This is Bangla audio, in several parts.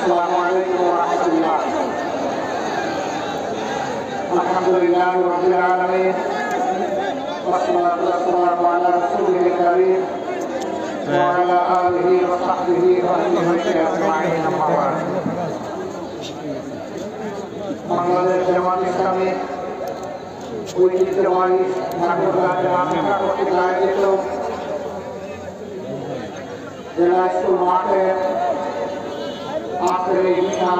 আসসালামু আলাইকুম ওয়া রাহমাতুল্লাহ। আলহামদুলিল্লাহি রাব্বিল আলামিন ওয়াসসালাতু ওয়াসসালামু আলা রাসূলিল কারীম ওয়া আলা আলিহি ওয়া সাহবিহি ওয়া সাল্লাম আজমাইন। আম্মা বা'দ। বাংলাদেশ জামাত ইসলামী ঐতিহ্যবাহী ঠাকুরগাঁ জেলা কর্তৃক আয়োজিত জেলা স্কুল মাঠে আজকের এই বিশাল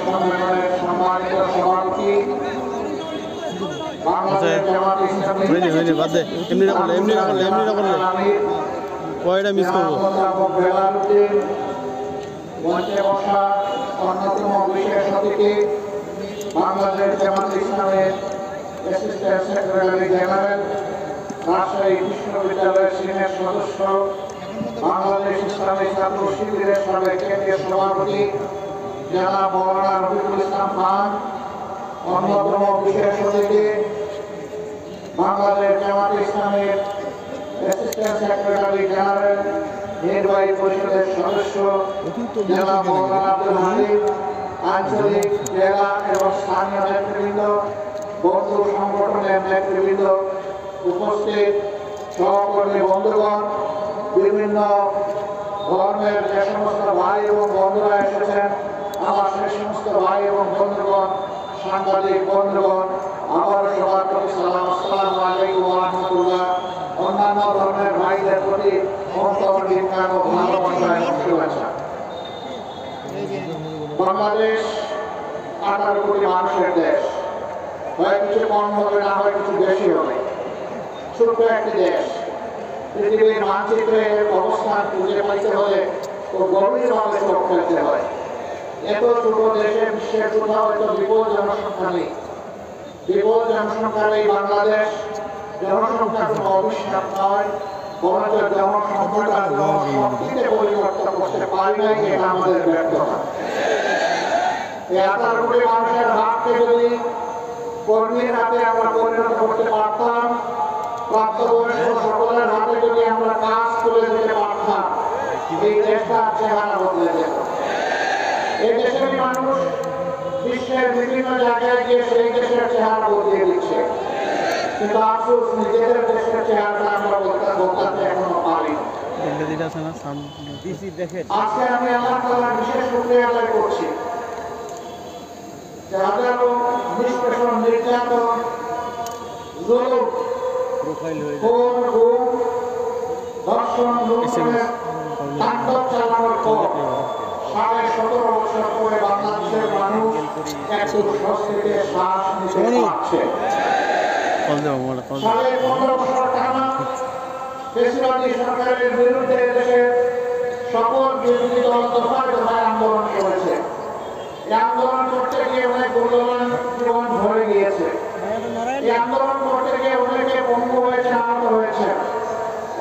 সম্মেলনের সম্মানিত সভাপতি বাংলাদেশ জামাত ইসলামী মঞ্চে বসা অন্যতম বিশেষ অতিথি বাংলাদেশ জামাত ইসলামের অ্যাসিস্ট্যান্ট সেক্রেটারি জেনারেল, রাজশাহী বিশ্ববিদ্যালয়ের সিনিয়র সদস্য, বাংলাদেশ ইসলামী ছাত্র শিবিরের সাবেক কেন্দ্রীয় সভাপতি জনাব মাওলানা রফিকুল ইসলাম খান, অন্যতম বিশেষ অতিথি বাংলাদেশ জামাত ইসলামের অ্যাসিস্ট্যান্ট সেক্রেটারি জেনারেল, নির্বাহী পরিষদের সদস্য জনাব মাওলানা আব্দুল হালিম, আঞ্চলিক, জেলা এবং স্থানীয় নেতৃবৃন্দ, বন্ধু সংগঠনের নেতৃবৃন্দ, উপস্থিত সহকর্মী বন্ধুগণ, বিভিন্ন ধর্মের যে সমস্ত ভাই এবং বন্ধুরা এসেছেন, আমার সে সমস্ত ভাই এবং বন্ধুগণ, সাংবাদিক বন্ধুগণ, আবার সবার প্রতি সালাম, আসসালামু আলাইকুম ওয়া রাহমাতুল্লাহ। অন্যান্য ধর্মের ভাইদের প্রতি অন্তর বিজ্ঞান ও ভালোবাসা এবং শুভেচ্ছা। বাংলাদেশ 18 কোটি মানুষের দেশ, হয় কিছু কম হবে, না হয় কিছু বেশি হবে। ছোট্ট একটি দেশ, পৃথিবীর মানচিত্রে অবস্থান খুঁজে পাইতে হলে ও গভীরভাবে চোখ ফেলতে হয়। এত ছোট দেশে বিশ্বের কোথাও এত বিপুল জনসংখ্যা নেই। বিপুল জনসংখ্যার এই বাংলাদেশ জনসংখ্যা কোনো অভিশাপ নয়, বরঞ্চ জনসংখ্যাটা জনশক্তিতে পরিবর্তন করতে পারি নাই, এটা আমাদের ব্যর্থতা। এই 18 কোটি মানুষের ভাগকে যদি কর্মীর হাতে আমরা পরিণত করতে পারতাম, প্রাপ্তবয়স্ক সকলের হাতে যদি আমরা কাজ তুলে দিতে পারতাম, এই দেশটার চেহারা বদলে যেত। এই দেশের মানুষ বিশ্বের বিভিন্ন জায়গায় গিয়ে সেই দেশের চেহারা বদলিয়ে দিচ্ছে, কিন্তু আফসোস নিজেদের দেশের চেহারাটা আমরা বদলাতে এখনো পারি। আজকে আমি আল্লাহ তাআলার বিশেষ শুকরিয়া আদায় করছি যে হাজারো নিষ্পেষণ, নির্যাতন, জুলুম, খুন, গুম, ধর্ষণ, লুণ্ঠনের তাণ্ডব চালানোর পর 17.5 বছর পরে বাংলাদেশের মানুষ একটু স্বস্তিতে শ্বাস নিতে পারছে। 15 বছর টানা ফ্যাসিবাদী সরকারের বিরুদ্ধে দেশের সকল বিরোধী দল দফায় দফায় আন্দোলন করেছে। এই আন্দোলন করতে গিয়ে অনেক মূল্যবান জীবন ঝরে গিয়েছে। এই আন্দোলন করতে গিয়ে অনেকে পঙ্গু হয়েছে, আহত হয়েছে,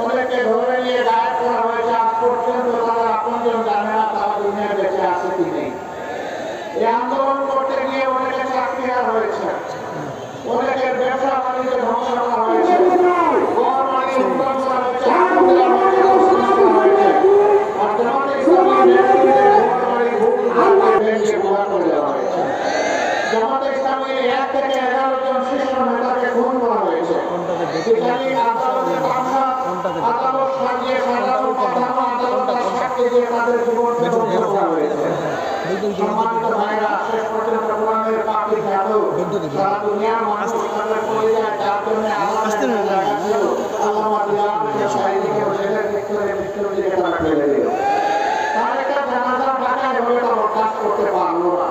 অনেকে ধরে নিয়ে গায়েব করা হয়েছে। আজ পর্যন্ত তারা আপনজন জানে না তারা দুনিয়ায় বেঁচে আছে কি নেই। এই আন্দোলন করতে গিয়ে অনেকে চাকরিহার হয়েছে, অনেকের ব্যবসা বাণিজ্য ধ্বংস করা হয়েছে, ঘর বাড়ি উদ্ধার করা হয়েছে, আগুন দেওয়া হয়েছে, হয়েছে। আর জামাতে ইসলামী নেতৃত্বের ঘর বাড়ি ভেঙে গুঁড়া করে দেওয়া হয়েছে। জামাতে ইসলামী 1 থেকে 11 জন শীর্ষ নেতাকে খুন করা হয়েছে। আদালত সাজিয়ে সাজানো কথা, আদালতের সাক্ষী দিয়ে তাদের জীবন দেওয়া হয়েছে। সম্মানিত ভাইরা, শেষ পর্যন্ত কোরআনের পাখি খ্যাত সারা দুনিয়ার মানুষ তাদের পরিচয়, যার জন্য আল্লাহ জায়গা ছিল, আল্লামা দিলাওয়ারকে শাহীদিকেও জেলের মৃত্যুর দিকে তারা ফেলে দিল। তার একটা জানাজা ঢাকায় হলে তারা কাজ করতে পারলো না।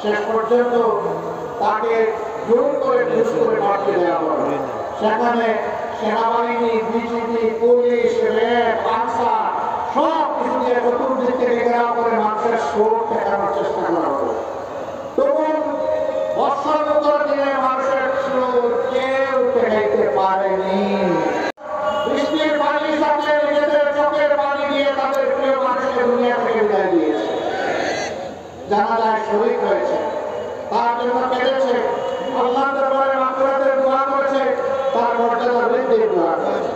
শেষ পর্যন্ত তাকে জোর করে পাঠিয়ে দেওয়া হলো। সেখানে সেনাবাহিনী, বিজিবি, পুলিশ, র্যাব, আনসার সব কিছু দিয়ে চতুর্দিক থেকে ঘেরাও করে মানুষের শোক ঠেকানোর চেষ্টা করা হলো। তবুও বর্ষার দিনে মানুষের শোক কেউ ঠেকাইতে পারেনি। বৃষ্টির পানির সাথে নিজেদের চোখের পানি দিয়ে তাদের প্রিয় মানুষকে দুনিয়া থেকে বিদায় দিয়েছে। জানাজায় শহীদ হয়েছে, তার জন্য কেঁদেছে, আল্লাহ দরবারে মাগফিরাতের দোয়া করেছে, তার মর্যাদা বৃদ্ধির দোয়া করেছে।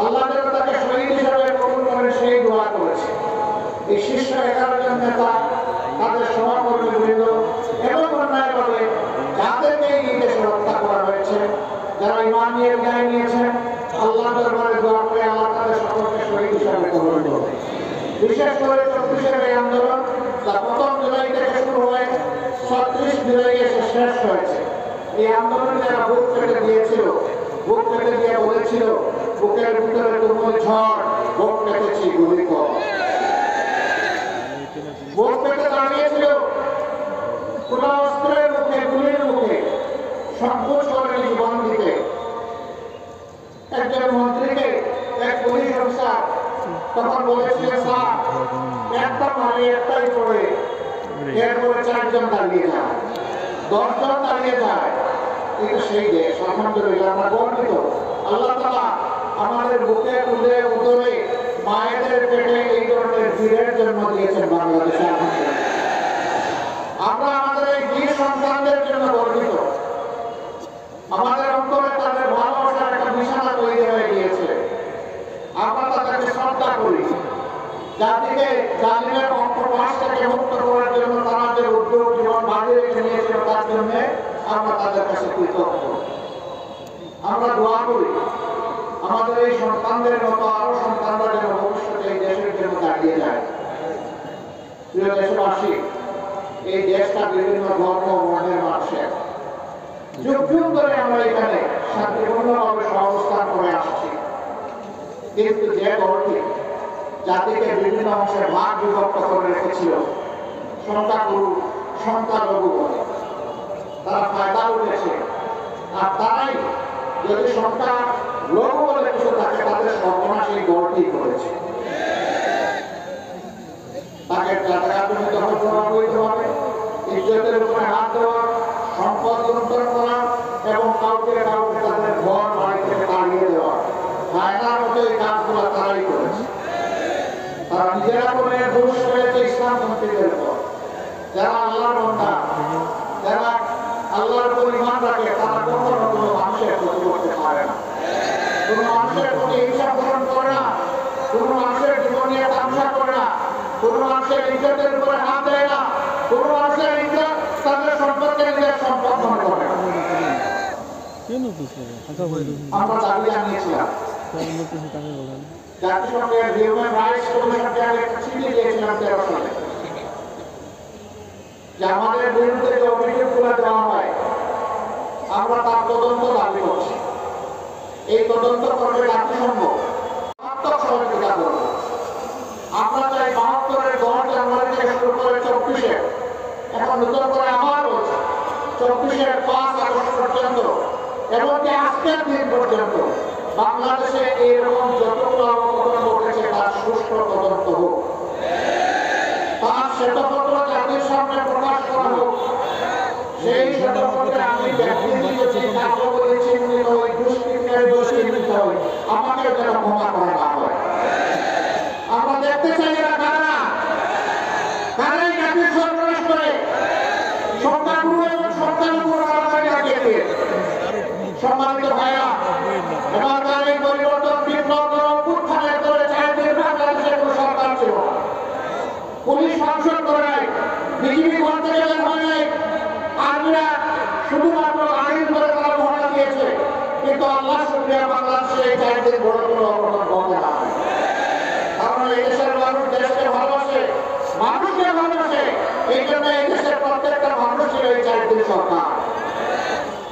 আল্লাহ তাকে শহীদ হিসেবে কবুল করে সেই দোয়া করেছে। এই শীর্ষ 11 জন নেতা বিশেষ করে 24-এর এই আন্দোলন যা 1 জুলাই থেকে শুরু হয়ে 36 জুলাই এসে শেষ হয়েছে। এই আন্দোলনে যারা বুক পেতে দিয়েছিল, বুক পেতে দিয়ে বলেছিল বুকের ভিতরে তুমুল ঝড়, বুক পেতেছি গুলি কর, বুক পেতে দাঁড়িয়েছিল কোন অস্ত্রের মুখে, গুলির মুখে, সংকোচ করেনি জীবন দিতে। একজন মন্ত্রীকে এক পুলিশ অফিসার তখন বলেছিলেন, স্যার একটা মারি একটাই করে, এরপরে 4 জন দাঁড়িয়ে যায়, 10 জন দাঁড়িয়ে যায়। কিন্তু সেই দেশ আলহামদুলিল্লাহ আমরা গর্বিত। আল্লাহ তাআলা আমাদের বুকে তুলে উদরে মায়েদের পেটে এই ধরনের বীরের জন্ম দিয়েছেন বাংলাদেশে। আলহামদুলিল্লাহ আমরা আমাদের এই বীর সন্তানদের জন্য গর্বিত। আমাদের অন্তরে তাদের ভালোবাসার একটা বিছানা তৈরি হয়ে গিয়েছে। আমরা তাদেরকে শ্রদ্ধা করি। জাতিকে জালিমের অপবাস থেকে মুক্ত করার জন্য তারা যে উদ্যোগ জীবন বাজি রেখে নিয়েছিল তার জন্য আমরা তাদের কাছে কৃতজ্ঞ। আমরা দোয়া করি আমাদের এই সন্তানদের মতো আরো সন্তানরা যেন ভবিষ্যতে এই দেশের জন্য দাঁড়িয়ে যায়। প্রিয় দেশবাসী, এই দেশটা বিভিন্ন ধর্ম বর্ণের মানুষের, যুগ যুগ ধরে আমরা এখানে শান্তিপূর্ণভাবে সহাবস্থান করে আসছি। কিন্তু যে দলটি জাতিকে বিভিন্ন অংশে ভাগ বিভক্ত করে রেখেছিল, সংখ্যাগুরু সংখ্যালঘু বলে, তারা ফায়দা উঠেছে। আর তারাই যদি সংখ্যা লঘু বলে কিছু থাকে, তাদের সর্বনাশ এই দলটি করেছে। তাকে ইজ্জতের উপরে হাত দেওয়া, সম্পদ লুণ্ঠন করা এবং কাউকে কাউকে তাদের ঘর বাড়ি থেকে তাড়িয়ে দেওয়া, ফায়দার মতো এই কাজগুলো তারাই করেছে। তারা নিজেরা করে দোষ করেছে ইসলামপন্থীদের উপর। যারা আল্লাহর বান্দা, যারা আল্লাহর উপর ঈমান রাখে, তারা কখনো কোনো মানুষের ক্ষতি করতে পারে না, কোনো মানুষের প্রতি হিংসা পোষণ করে না, কোনো মানুষের জীবন নিয়ে তামসা করে না, কোনো মানুষের ইজ্জতের উপরে হাত দেয় না, কোনো মানুষের ইজ্জত তাদের সম্পর্কে নিজের সম্পদ মনে করে না। আমরা দাবি জানিয়েছিলাম, জাতিসংঘের হিউম্যান রাইটস কমিশনকে আমি একটা চিঠি দিয়েছিলাম 13 সালে, যে আমাদের বিরুদ্ধে যে অভিযোগগুলো দেওয়া হয় আমরা তার তদন্ত দাবি করছি। এই তদন্ত করবে জাতিসংঘ, সহযোগিতা করবো। আমরা চাই 72-এর 10 জানুয়ারি থেকে শুরু করে 24-এর, এখন নতুন করে আবার হচ্ছে 24-এর 5 আগস্ট পর্যন্ত, এমনকি আজকের দিন পর্যন্ত বাংলাদেশে এইরকম যতগুলো অপঘটন ঘটেছে তার সুষ্ঠু তদন্ত হোক, তার শ্বেতপত্র জাতির সামনে প্রকাশ করা হোক। সেই শ্বেতপত্রে আমি ব্যক্তি দিয়েছি, কাজও বলেছি, ওই দুষ্কৃতিকারী দুষ্কৃত হয়, আমাকে যেন ক্ষমা করা না হয়। আমরা দেখতে চাই এরা কারা, কারাই জাতির সর্বনাশ করে, সংখ্যাগুরু এবং সংখ্যালঘু মারামারি লাগিয়ে দিয়ে। সম্মানিত ভাইরা, এবারকার এই পরিবর্তন বিপ্লব অভ্যুত্থানের করে 4 দিন বাংলাদেশের কোনো সরকার ছিল না, পুলিশ ফাংশন করে নাই, বিজিবি করতে গেলে হয় নাই, আর্মিরা শুধুমাত্র আইন করে তারা মহড়া দিয়েছে। কিন্তু আল্লাহ শুকরিয়া, বাংলাদেশে এই 4 দিন বড় কোনো অঘটন ঘটে না। কারণ এই দেশের মানুষ দেশকে ভালোবাসে, মানুষকে ভালোবাসে, এই জন্য এই দেশের প্রত্যেকটা মানুষ ছিল এই 4 দিন সরকার।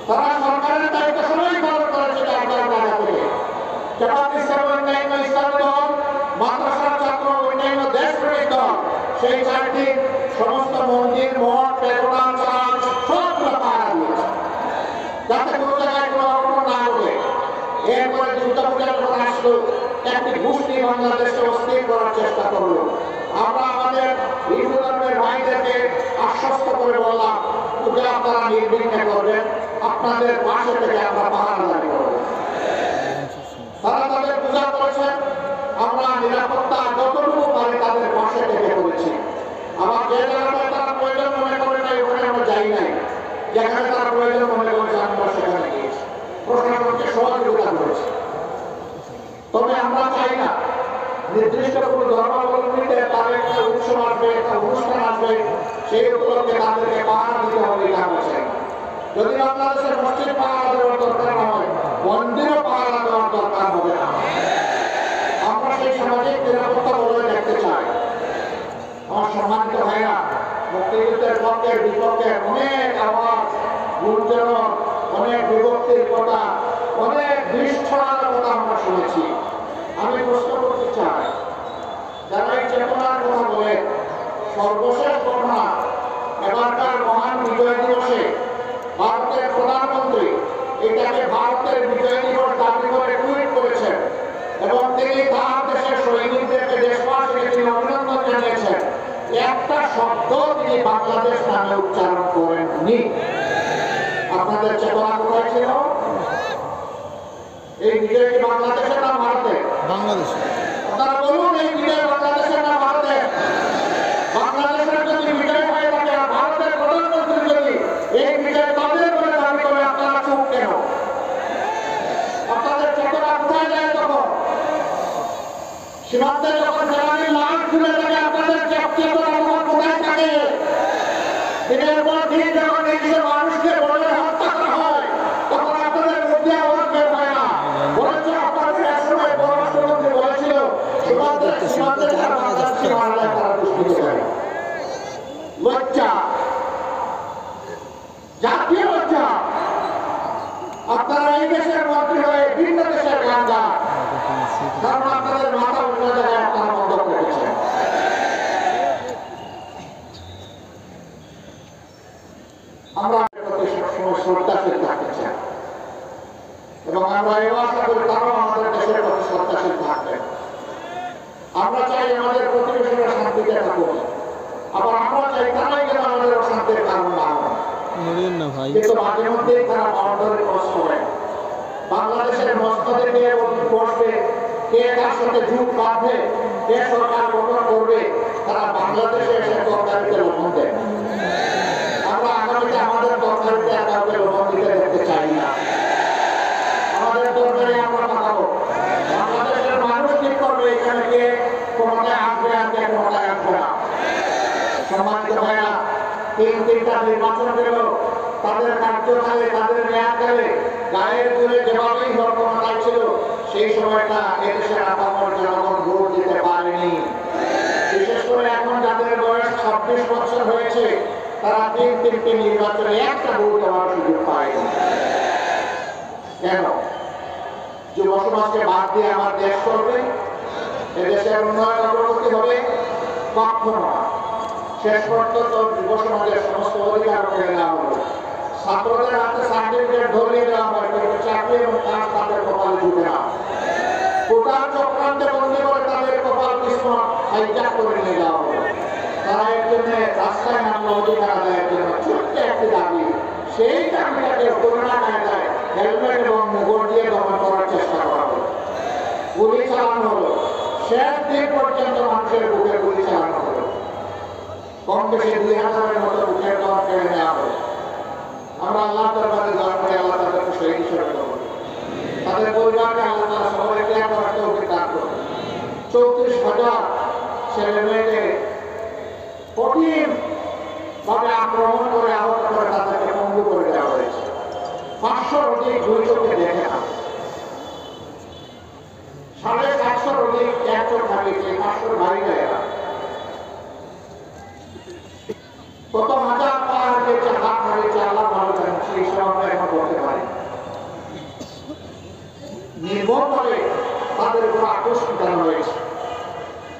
তারা সরকারের দায়িত্ব সবাই পালন করেছিল আপনার জায়গা থেকে। জামাত ইসলাম অন্যান্য ইসলামী দল, মাদ্রাসার ছাত্র, অন্যান্য দেশপ্রেমিক দল সেই 4 দিন সমস্ত মন্দির, মঠ, পেগোডা, চার্চ সবগুলো পাহারা দিয়েছে, যাতে কোনো জায়গায় কোনো অঘটন না ঘটে। এরপরে দুর্গাপূজার কথা আসলো, একটি গোষ্ঠী বাংলাদেশকে অস্থির করার চেষ্টা করলো। আমরা আমাদের হিন্দু ধর্মের ভাইদেরকে আশ্বস্ত করে বললাম, পূজা আপনারা নির্বিঘ্নে করবেন, আপনাদের পাশে থেকে আমরা পাহারাদারি করব। তারা তাদের পূজা করেছেন, আমরা নিরাপত্তা যতটুকু পারি তাদের পাশে থেকে করেছি। আবার যে জায়গাটায় তারা প্রয়োজন মনে করে নাই ওখানে আমরা যাই নাই, যেখানে তারা প্রয়োজন মনে করেছে আমরা সেখানে গিয়েছি, প্রশাসনকে সহযোগিতা করেছি। তবে আমরা চাই না নির্দিষ্ট কোনো ধর্মাবলম্বীতে তার একটা উৎসব আসবে, একটা অনুষ্ঠান আসবে, সেই উপলক্ষে তাদেরকে পাহারা দিতে হবে, এটা আমরা চাই। যদি বাংলাদেশের মসজিদ পাহারা দেওয়ার দরকার না হয়, মন্দিরও পাহারা দেওয়ার দরকার হবে না। আমরা সেই সামাজিক নিরাপত্তা বজায় রাখতে চাই। সম্মানিত ভাইরা, মুক্তিযুদ্ধের পক্ষে বিপক্ষে অনেক আওয়াজ, গুঞ্জন, অনেক বিভক্তির কথা, অনেক বিস্ফোরণের কথা আমরা শুনেছি। আমি প্রশ্ন করতে চাই, যারা এই চেতনার কথা বলে, সর্বশেষ ঘটনা এবারকার মহান বিজয় দিবসে ভারতের প্রধানমন্ত্রী এটাকে ভারতের বিজয় দিবস দাবি করে টুইট করেছেন এবং তিনি তার দেশের সৈনিকদেরকে দেশবাসীকে তিনি অভিনন্দন জানিয়েছেন। একটা শব্দ তিনি বাংলাদেশ নামে উচ্চারণ করেননি। আপনাদের চেতনা কোথায় ছিল? এই বিজয় কি বাংলাদেশের না ভারতের? বাংলাদেশে। আপনারা বলুন, এই বিজয় বাংলাদেশের না ভারতের? বাংলাদেশের যদি বিজয় হয়ে থাকে আর ভারতের প্রধানমন্ত্রী যদি এই বিজয় তাদের বলে দাবি করে, আপনারা চুপ কেন? আপনাদের চেতনা কোথায় যায় তখন? সীমান্তে যখন সেনাবাহিনী লাশ ঘুরে থাকে, আপনাদের চেতনা তখন কোথায় থাকে? দিনের পর দিন যখন এই দেশের মানুষকে বলে হত্যা করা হয়, তখন আপনাদের মধ্যে আওয়াজ বের হয় না। বলেছে আপনাদের একসময় পররাষ্ট্রমন্ত্রী বলেছিল, সীমান্তে যারা বাংলাদেশি মারা যায় তারা দুষ্কৃতি করে। লজ্জা, জাতীয় লজ্জা। আপনারা এই দেশের মন্ত্রী হয়ে ভিন্ন দেশের গান গান, কারণ আপনাদের মাথা উঠে জায়গায় আপনারা বন্ধ রেখেছেন। আমরা সবসময় শ্রদ্ধাশীল থাকতে চাই এবং আমরা এই আশা করি তারাও আমাদের দেশের প্রতি শ্রদ্ধাশীল থাকবেন। আমরা চাই আমাদের প্রতিবেশীরা শান্তিতে থাকুক, আবার আমরা চাই তারাই যেন আমাদের অশান্তির কারণ না হয়। কিন্তু মাঝে মধ্যেই তারা বাউন্ডারি ক্রস করে বাংলাদেশের মসনদে নিয়ে বসবে, কে কার সাথে জুট বাঁধবে, কে সরকার গঠন করবে, তারা বাংলাদেশে এসে তরকারিতে লবণ দেয়। আমরা আগামীতে আমাদের তরকারিতে কাউকে লবণ দিতে দেখতে চাই না। আমাদের তরকারি আমরা পাঠাবো, বাংলাদেশের মানুষ ঠিক করবে এখানে কে ক্ষমতায় আসবে আর কে ক্ষমতায় আসবে না। সম্মানিত ভাইরা, তিনটা নির্বাচন গেল, তাদের কার্যকালে তাদের মেয়াদকালে গায়ের জোরে যেভাবেই ক্ষমতায় ছিল, সেই সময়টা এদেশের আপামর জনগণ ভোট দিতে পারেনি। বিশেষ করে এখন যাদের বয়স 26 বছর হয়েছে, তারা তিনটি নির্বাচনে একটা ভোট দেওয়ার সুযোগ পায়নি। কেন? যুব সমাজকে বাদ দিয়ে আমার দেশ করবে, এদেশের উন্নয়ন অগ্রগতি হবে? কখনো না। শেষ পর্যন্ত যুব সমাজের সমস্ত অধিকার কেড়ে নেওয়া হলো। ছাত্রদের হাতে সার্টিফিকেট ধরিয়ে দেওয়া হয়, কিন্তু চাকরি এবং কাজ তাদের কপালে জুটে না। কোটার চক্রান্তে বন্দী করে তাদের কপাল কিসমত হাইজ্যাক করে নিয়ে যাওয়া হলো। তারা এর জন্য রাস্তায় নামলো অধিকার আদায়ের জন্য। ছোট্ট একটি দাবি, সেই দাবিটাকে করোনা কায়দায় হেলমেট এবং মুগর দিয়ে দমন করার চেষ্টা করা হলো। গুলি চালানো হলো, শেষ দিন পর্যন্ত মানুষের বুকে গুলি চালানো হলো। কম বেশি 2000-এর মতো বুকের দর কেড়ে নেওয়া হলো। আমরা আল্লাহ দরবারে দোয়া করে আল্লাহ তাদেরকে শহীদ হিসেবে করবো, তাদের পরিবারকে আল্লাহ তারা সবাই ত্যাগ করার তৌফিক দান করবে। 34,000 ছেলে মেয়েকে কঠিন ভাবে আক্রমণ করে আহত করে তাদেরকে পঙ্গু করে দেওয়া হয়েছে। 500-র অধিক দুই চোখে দেখে না, 750-র অধিক এক চোখ হারিয়েছে। 500-র ভারী জায়গা, কত হাজার পা হারিয়েছে, হাত হারিয়েছে, আল্লাহ ভালো জানেন। সেই সব আমরা এখন বলতে পারি। নির্ভর করে তাদের উপর আকস্মিক করা হয়েছে।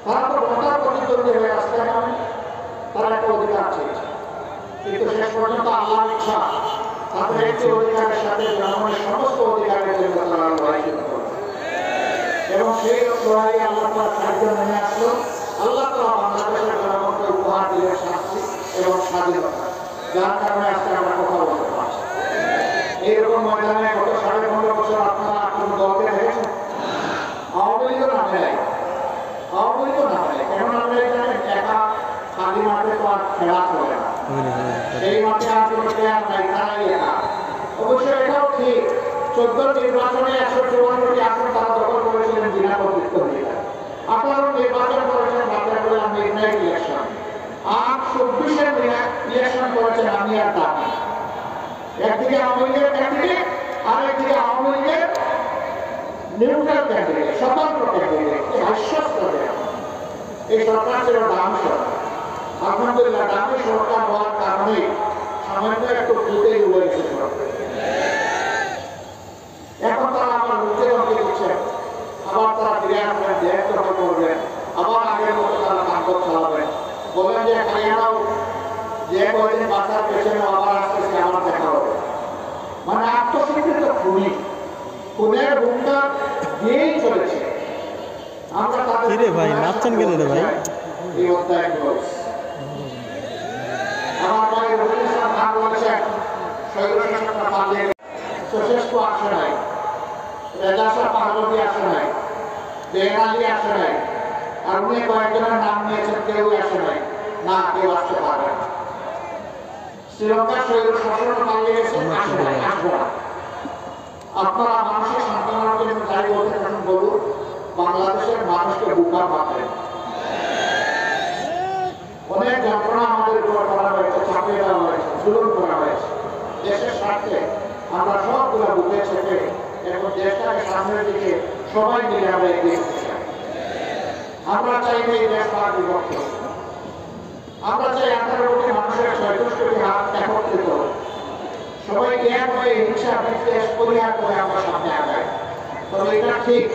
তারা তো ভোটার প্রতিদ্বন্দ্বী হয়ে আসতে হবে, তারা একটা অধিকার চেয়েছে, কিন্তু শেষ পর্যন্ত আল্লাহর ইচ্ছা তাদের একটি অধিকারের সাথে জনগণের সমস্ত অধিকারের জন্য তারা লড়াই শুরু করবে এবং সেই লড়াই আল্লাহ তাআলা সাহায্য নেমে আসলো। আল্লাহ তাআলা বাংলাদেশের জনগণকে উপহার দিলেন শান্তি এবং স্বাধীনতা, যার কারণে আজকে আমরা কথা বলতে পারছি। এইরকম ময়দানে গত 15.5 বছর আপনারা কোন দলকে দেখেছেন? আওয়ামী লীগও নামে নাই, আওয়ামী লীগও নামে নাই। কেন নামে জানেন? একা খালি মাঠে তো আর খেলা চলে না, সেই মাঠে আর কোনো প্লেয়ার নাই, তারাই একা। অবশ্য এটাও ঠিক, 14 নির্বাচনে 154টি আসন তারা দখল করেছিলেন বিনা প্রতিদ্বন্দ্বিতা দিয়ে। 18 নির্বাচন করেছেন বাতিল করে মিডনাইট ইলেকশন, আর 24-এর ইলেকশন করেছেন আমি আর দাবি। একদিকে আওয়ামী লীগের ক্যান্ডিডেট, আরেকদিকে আওয়ামী লীগের নিউট্রাল ক্যান্ডিডেট, স্বতন্ত্র ক্যান্ডিডেট, আশ্বস্ত দেয়। এই সরকার ছিল ডান সরকার। সরকার হওয়ার কারণে সামান্য একটু ফুটেই রয়েছে। এখন তারা আবার মুখে মুখে দিচ্ছেন, আবার তারা ফিরে আসবেন, দেশ দখল করবেন, আবার আগের মতো তারা নাটক চালাবেন, বলেন যে খাইয়াও যে কয়দিন বাচ্চার পেছনে আবার আসতেছে আমার দেখা হবে। মানে আত্মস্বীকৃত খুনি, খুনের ভূমিকা দিয়েই চলেছে। আমরা তাদের ভাই নাচছেন কেন রে ভাই? এই অধ্যায় আমার ভাই রবীন্দ্র ইসলাম খান বলেছেন স্বৈরশাসনটা পালিয়ে সশস্ত্র আসে নাই, রেজা শাহ পার্বতী আসে নাই, বেনালি আসে নাই, আর উনি কয়েকজনের নাম নিয়েছেন, কেউ আসে নাই, না কেউ আসতে পারবে না। শ্রীলঙ্কার স্বৈরশাসন পালিয়ে গেছে, আসে নাই, আসবে না। আপনারা মানুষের সান্ত্বনার জন্য যাই বলতে থাকুন বলুন, বাংলাদেশের মানুষকে বুকা পাবেন। অনেক যন্ত্রণা আমাদের উপর করা হয়েছে, চাপিয়ে দেওয়া হয়েছে, জুলুম করা হয়েছে। দেশের স্বার্থে আমরা সবগুলো বুকে চেপে এখন দেশটাকে সামনের দিকে সবাই মিলে আমরা এগিয়ে যেতে চাই। আমরা চাই এই দেশ পাক বিভক্ত। আমরা চাই 18 কোটি মানুষের 36 কোটি হাত একত্রিত, সবাই এক হয়ে হিংসা বিদ্বেষ পরিহার করে আমরা সামনে আগাই। তবে এটা ঠিক,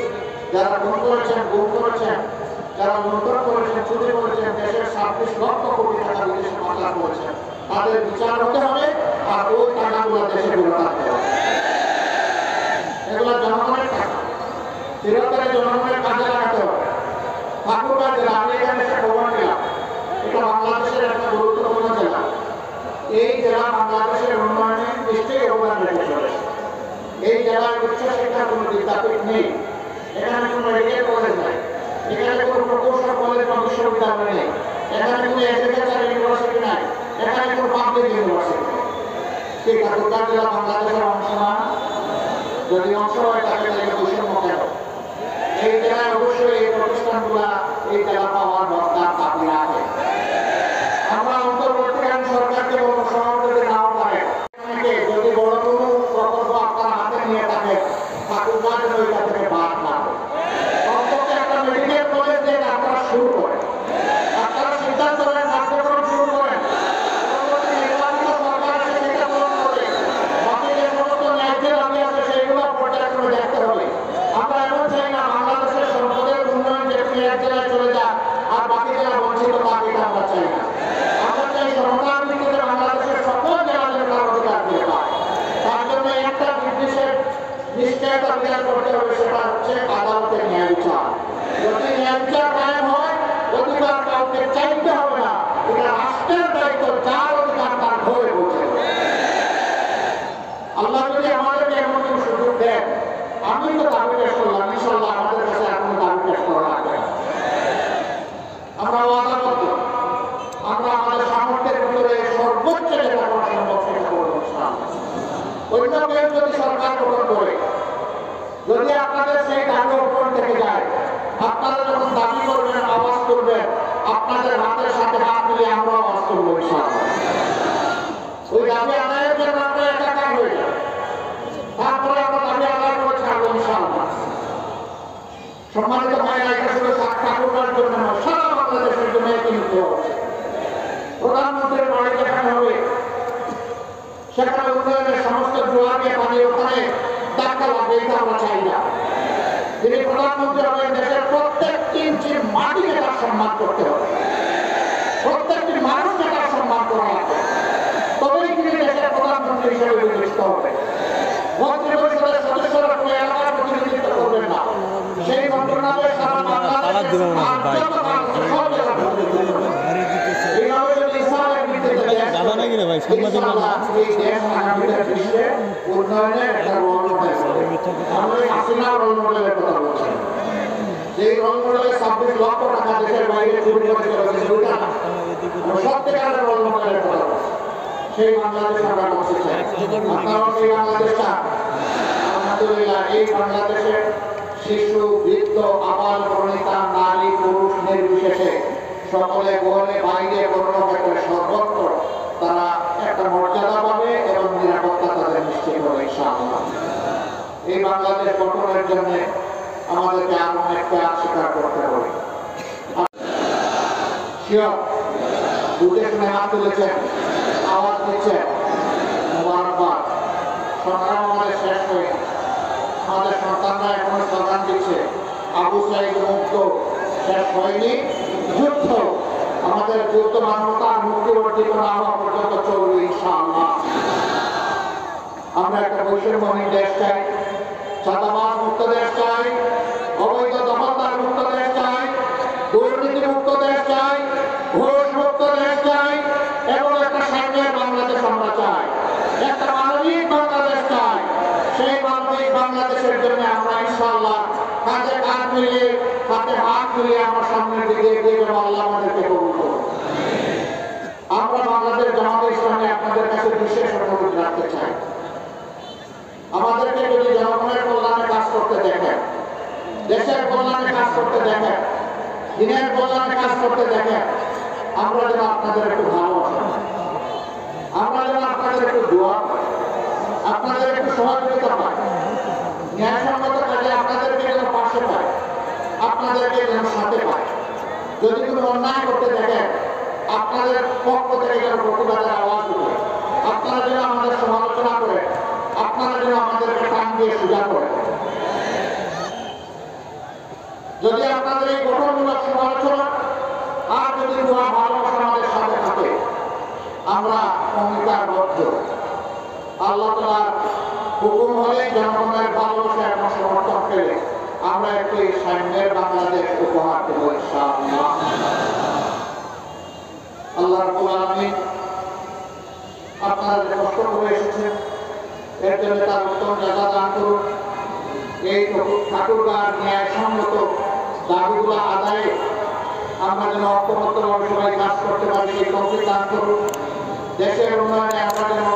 যারা খুন করেছেন, গুম করেছেন, যারা লুণ্ঠন করেছেন, চুরি করেছেন, দেশের 26 লক্ষ কোটি টাকা বিদেশে পাচার করেছেন, তাদের বিচার হতে হবে, আর ওই টাকাগুলো দেশে ঘুরে থাকতে হবে। এগুলো জনগণের টাকা, চিরতরে জনগণের কাজে লাগাতে হবে। ঠাকুরগাঁ জেলা, আমি এখানে এসে খবর নিলাম, এটা বাংলাদেশের একটা গুরুত্বপূর্ণ জেলা। এই জেলা বাংলাদেশের উন্নয়নে নিশ্চয়ই অবদান রেখে চলেছে। এই জেলায় উচ্চশিক্ষার কোনো বিদ্যাপীঠ নেই, এখানে কোনো মেডিকেল কলেজ নাই, এখানে কোনো প্রকৌশল কলেজ বা বিশ্ববিদ্যালয় নেই, এখানে কোনো এগ্রিকালচার ইউনিভার্সিটি নাই, এখানে কোনো পাবলিক ইউনিভার্সিটি নেই। সেই ঠাকুরগাঁ জেলা বাংলাদেশের অংশ না? যদি অংশ হয় তাহলে বৈষম্য কেন? এই জেলায় অবশ্যই এই প্রতিষ্ঠানগুলা এই জেলা পাওয়ার দরকার দাবি রাখে। আমরা অন্তর্বর্তীকালীন সরকারকে বলবো, সহযোগী নাও পারে, যদি বড় কোনো প্রকল্প আপনার হাতে নিয়ে থাকে, ঠাকুরগাঁয়ের ওইটা থেকে বাদ না হয়। অন্তত একটা মেডিকেল কলেজ দিয়ে আপনারা শুরু করেন, আপনারা সিদ্ধান্ত করেন, কার্যক্রম শুরু করেন। নির্বাচিত সরকার সেটা পূরণ করে, বাকি যে সমস্ত ন্যায্য দাবি আছে সেইগুলো পর্যায়ক্রমে দেখতে হবে। আমরা এমন চাই না বাংলাদেশের সম্পদের উন্নয়ন যেখানে এক জেলায় চলে যাক আর বাকি জেলা বঞ্চিত থাক, এটা আমরা চাই না। আমরা চাই সরকার ভিত্তিতে বাংলাদেশের সকল জেলাদের অধিকার দিয়ে পায়। তার জন্য একটা নির্দেশের নিশ্চয়তা বিচার করতে হবে, সেটা হচ্ছে আদালতের ন্যায় বিচার। যদি ন্যায় বিচার কায়েম হয়, অধিকার কাউকে চাইতে হবে না, এটা রাষ্ট্রের দায়িত্ব, যার অধিকার তার ঘরে বসে। আল্লাহ যদি আমাদেরকে এমন কোনো সুযোগ দেন, আমি তো দাবি পেশ করলাম, ইনশাল্লাহ আমাদের কাছে এখন দাবি পেশ করা লাগবে। আমরা ওয়াদা করব, আমরা আমাদের সামর্থ্যের ভিতরে সর্বোচ্চ যেটা করা সম্ভব সেটা করবো। অন্য কেউ যদি সরকার গঠন করে, যদি আপনাদের সেই দাবি উপর থেকে যায়, আপনারা যখন দাবি করবেন, আওয়াজ করবেন, আপনাদের হাতের সাথে হাত মিলিয়ে আমরা আওয়াজ করবো। ওই দাবি আদায়ের জন্য আমরা একাকার হয়ে যাই, তারপরে আমরা দাবি আদায় করে ছাড়বো ইনশাআল্লাহ। সম্মানিত ভাইরা, এটা শুধু ঠাকুরগাঁর জন্য নয়, সারা বাংলাদেশের জন্য কিন্তু প্রধানমন্ত্রীর বাড়ি যেখানে হবে, সেখানে উন্নয়নের সমস্ত জোয়ারকে পানি ওখানে দেখা লাগবে, এটা আমরা চাই না। তিনি প্রধানমন্ত্রী হবেন, দেশের প্রত্যেকটি ইঞ্চি মাটিকে তার সম্মান করতে হবে, প্রত্যেকটি মানুষকে তার সম্মান করা লাগবে, তবেই তিনি দেশের প্রধানমন্ত্রী হিসেবে বিবেচিত হবে। মন্ত্রী পরিষদের সদস্যরা কোনো এলাকার প্রতিনিধিত্ব করবেন না, সেই মন্ত্রণালয়ে সারা বাংলাদেশের এইভাবে যদি ইসলামের ভিত্তিতে উন্নয়নের একটা রোল মডেল, আমরা হাসিনা রোল মডেলের কথা বলছি। যেই রোল মডেলে 26 লক্ষ টাকা দেশের বাইরে চুরি করে চলেছে, সত্যিকারের রোল মডেলের কথা বলছি। সেই বাংলাদেশ আমরা করতে চাই। আপনারাও সেই বাংলাদেশটা, আলহামদুলিল্লাহ, এই বাংলাদেশের শিশু, বৃদ্ধ, আবাল, বনিতা, নারী, পুরুষ নির্বিশেষে সকলে ঘরে বাইরে কর্মক্ষেত্রে সর্বত্র তারা একটা মর্যাদা পাবে এবং নিরাপত্তা তাদের নিশ্চিত হবে ইনশাআল্লাহ। এই বাংলাদেশ গঠনের জন্য আমাদেরকে আরো অনেক ত্যাগ স্বীকার করতে হবে। দুদেশ হাত তুলেছেন, আওয়াজ দিচ্ছেন, মুবারকবাদ। সংগ্রাম আমাদের শেষ হয়ে আমাদের সন্তানরা এখনো স্লোগান দিচ্ছে, আবু সাঈদ মুক্ত শেষ হয়নি, যুদ্ধ আমাদের যুদ্ধ মানবতা মুক্তি অর্জিত না হওয়া পর্যন্ত চলবে ইনশাআল্লাহ। আমরা একটা বৈষম্যহীন দেশ চাই, চাঁদাবাজ মুক্ত দেশ চাই, অবৈধ দখলদার মুক্ত দেশ চাই, দুর্নীতি মুক্ত দেশ চাই, ঘুষ মুক্ত দেশ চাই এবং একটা সাম্যের বাংলাদেশ আমরা চাই, একটা মানবিক বাংলাদেশ চাই। সেই মানবিক বাংলাদেশের জন্য আমরা ইনশাআল্লাহ কাঁধে কাঁধ মিলিয়ে হাতে হাত মিলিয়ে আমরা সামনের দিকে এগিয়ে যাবো। আল্লাহ আমাদেরকে কবুল করুন। আমরা বাংলাদেশ জামাতে ইসলামী আপনাদের কাছে বিশেষ অনুরোধ রাখতে চাই, আমাদেরকে যদি জনগণের কল্যাণে কাজ করতে দেখেন, দেশের কল্যাণে কাজ করতে দেখেন, দিনের কল্যাণে কাজ করতে দেখেন, আমরা যেন আপনাদের একটু ভালোবাসা, আমরা যেন আপনাদের একটু দোয়া পাই, আপনাদের একটু সহযোগিতা পাই, ন্যায়সঙ্গত কাজে আপনাদেরকে যেন পাশে পাই, আপনাদেরকে যেন সাথে পাই। যদি কোনো অন্যায় করতে দেখেন, আপনাদের পক্ষ থেকে যেন প্রতিবাদের আওয়াজ উঠে, আপনারা যেন আমাদের সমালোচনা করে, আপনারা যেন আমাদেরকে টান দিয়ে সোজা করে। যদি আপনাদের এই গঠনমূলক সমালোচনা আর যদি দোয়া ভালোবাসা আমাদের সাথে থাকে, আমরা অঙ্গীকারবদ্ধ আল্লাহ তাআলার হুকুম হলে জনগণের ভালোবাসা এবং সমর্থন পেলে আমরা একটি সাম্যের বাংলাদেশ উপহার দেব ইনশাআল্লাহ। আল্লাহ রাব্বুল আলামিন আপনারা যে কষ্ট করে এসেছেন এর জন্য তার উত্তম জাযা দান করুন। এই ঠাকুরগাঁর ন্যায়সঙ্গত দাবিগুলো আদায়ে আমরা যেন ঐক্যবদ্ধভাবে সবাই কাজ করতে পারি সেই তৌফিক দান করুন। দেশের উন্নয়নে আমরা যেন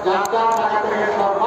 যার যার জায়গা থেকে সর্ব